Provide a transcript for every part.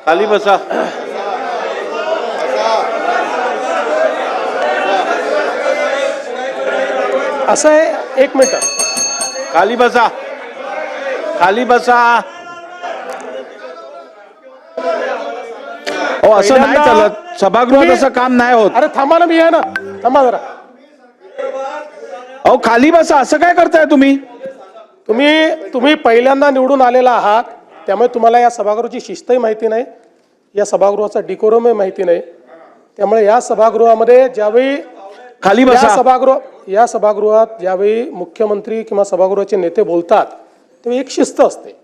खाली बसा. असं आहे, एक मिनिट. खाली बसा. खाली बसा. हो, असं नाही चालत. सभागृहात असं काम नाही होत. अरे थांबा ना, मी आहे ना, थांबा जरा. अहो खाली बसा. असं काय करताय तुम्ही? तुम्ही पहिल्यांदा निवडून आलेला आहात, त्यामुळे तुम्हाला या सभागृहाची शिस्तही माहिती नाही, या सभागृहाचा डिकोरमही माहिती नाही. त्यामुळे या सभागृहामध्ये ज्यावेळी खाली बसा. या सभागृहात ज्यावेळी मुख्यमंत्री किंवा सभागृहाचे नेते बोलतात तेव्हा एक शिस्त असते.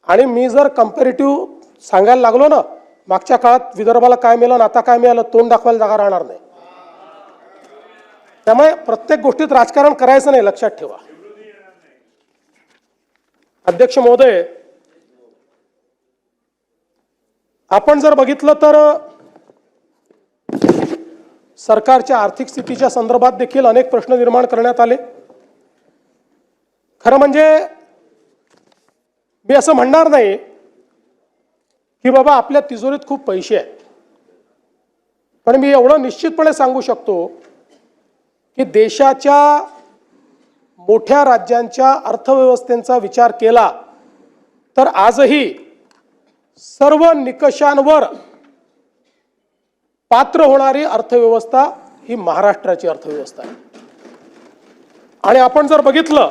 आणि मी जर कंपॅरेटिव्ह सांगायला लागलो ना, मागच्या काळात विदर्भाला काय मिळालं आणि आता काय मिळालं, तोंड दाखवायला जागा राहणार नाही. त्यामुळे प्रत्येक गोष्टीत राजकारण करायचं नाही, लक्षात ठेवा. अध्यक्ष महोदय, आपण जर बघितलं तर सरकारच्या आर्थिक स्थितीच्या संदर्भात देखील अनेक प्रश्न निर्माण करण्यात आले. खरं म्हणजे मी असं म्हणणार नाही की बाबा आपल्या तिजोरीत खूप पैसे आहेत, पण मी एवढं निश्चितपणे सांगू शकतो की देशाच्या मोठ्या राज्यांच्या अर्थव्यवस्थेचा विचार केला तर आजही सर्व निकषांवर पात्र होणारी अर्थव्यवस्था ही महाराष्ट्राची अर्थव्यवस्था आहे. आणि आपण जर बघितलं